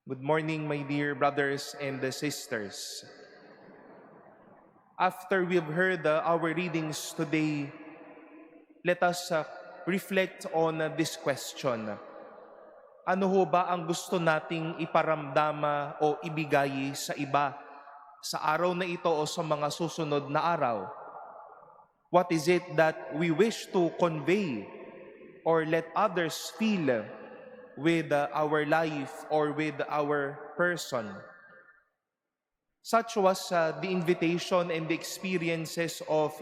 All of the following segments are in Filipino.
Good morning, my dear brothers and sisters. After we've heard our readings today, let us reflect on this question. Ano ho ba ang gusto nating iparamdama o ibigay sa iba sa araw na ito o sa mga susunod na araw? What is it that we wish to convey or let others feel with our life or with our person? Such was the invitation and the experiences of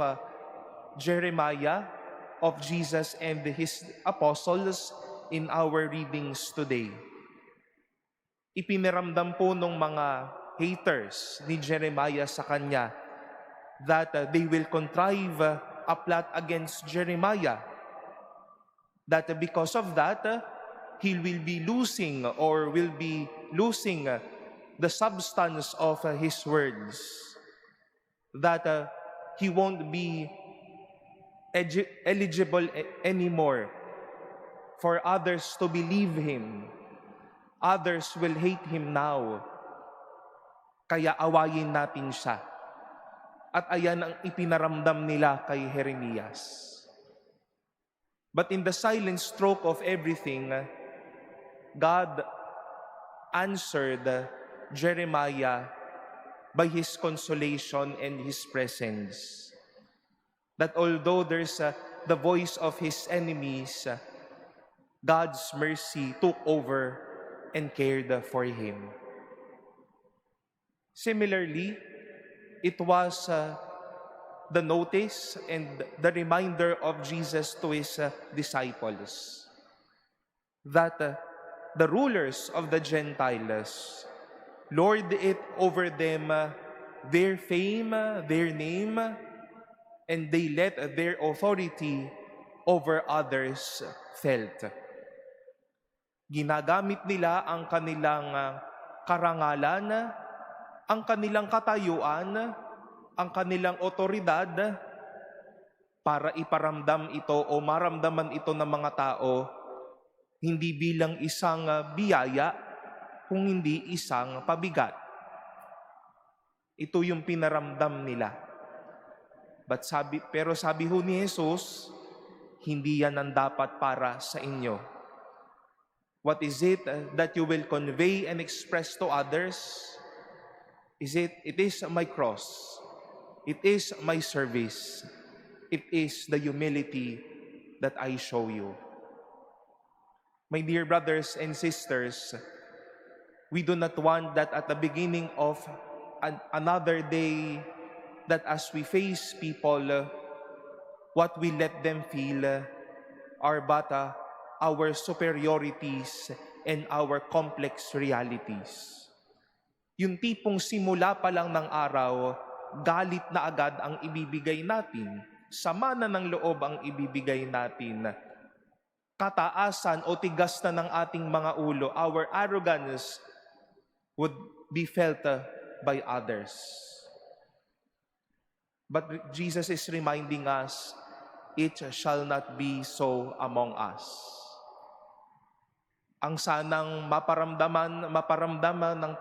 Jeremiah, of Jesus and his apostles in our readings today. Ipiniramdam po ng mga haters ni Jeremiah sa kanya that they will contrive a plot against Jeremiah. That because of that, he will be losing the substance of his words. That he won't be eligible anymore for others to believe him. Others will hate him now. Kaya awayin natin siya. At ayan ang ipinaramdam nila kay Jeremias. But in the silent stroke of everything, God answered Jeremiah by his consolation and his presence. That although there's the voice of his enemies, God's mercy took over and cared for him. Similarly, it was the notice and the reminder of Jesus to his disciples that the rulers of the Gentiles lord it over them, their fame, their name, and they let their authority over others felt. Ginagamit nila ang kanilang karangalan, ang kanilang katayuan, ang kanilang otoridad para iparamdam ito o maramdaman ito ng mga tao hindi bilang isang biyaya, kung hindi isang pabigat. Ito yung pinaramdam nila. Pero sabi ho ni Jesus, hindi yan ang dapat para sa inyo. What is it that you will convey and express to others? It is my cross. It is my service. It is the humility that I show you. My dear brothers and sisters, we do not want that at the beginning of another day, that as we face people, what we let them feel are but our superiorities and our complex realities. Yung tipong simula pa lang ng araw, galit na agad ang ibibigay natin, sama na ng loob ang ibibigay natin, kataasan o tigas na ng ating mga ulo, our arrogance would be felt by others. But Jesus is reminding us, it shall not be so among us. Ang sanang maparamdaman ng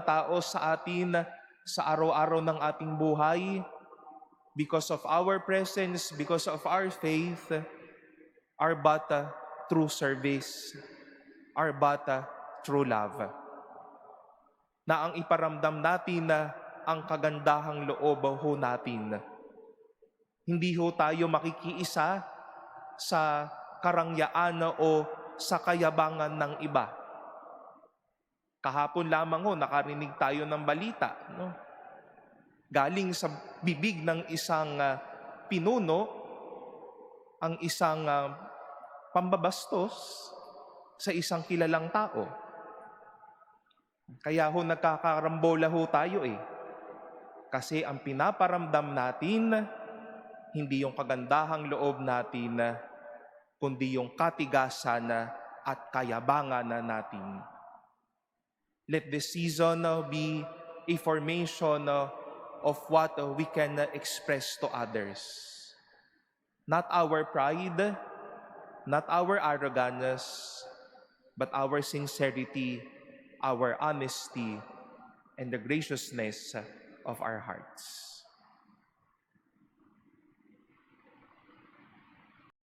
tao sa atin sa araw-araw ng ating buhay, because of our presence, because of our faith, are but true service, are but true love. Na ang iparamdam natin na ang kagandahang loob ho natin. Hindi ho tayo makikiisa sa karangyaan o sa kayabangan ng iba. Kahapon lamang ho, nakarinig tayo ng balita, no? Galing sa bibig ng isang pinuno, ang isang pambabastos sa isang kilalang tao. Kaya ho nagkakarambola ho tayo Kasi ang pinaparamdam natin, hindi yung kagandahang loob natin, kundi yung katigasan at kayabangan natin. Let this season be a formation of what we can express to others. Not our pride, not our arrogance, but our sincerity our honesty and the graciousness of our hearts.